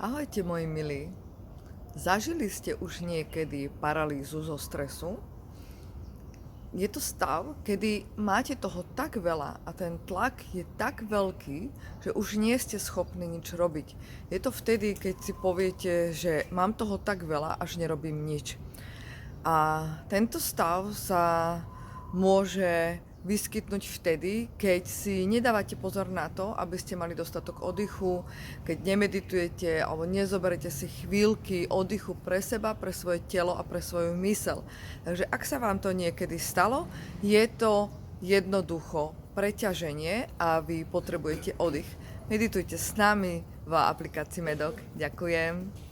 Ahojte, moji milí. Zažili ste už niekedy paralýzu zo stresu? Je to stav, kedy máte toho tak veľa a ten tlak je tak veľký, že už nie ste schopní nič robiť. Je to vtedy, keď si poviete, že mám toho tak veľa, až nerobím nič. A tento stav sa môže vyskytnúť vtedy, keď si nedávate pozor na to, aby ste mali dostatok oddychu, keď nemeditujete alebo nezoberete si chvíľky oddychu pre seba, pre svoje telo a pre svoju myseľ. Takže ak sa vám to niekedy stalo, je to jednoducho preťaženie a vy potrebujete oddych. Meditujte s nami v aplikácii Medok. Ďakujem.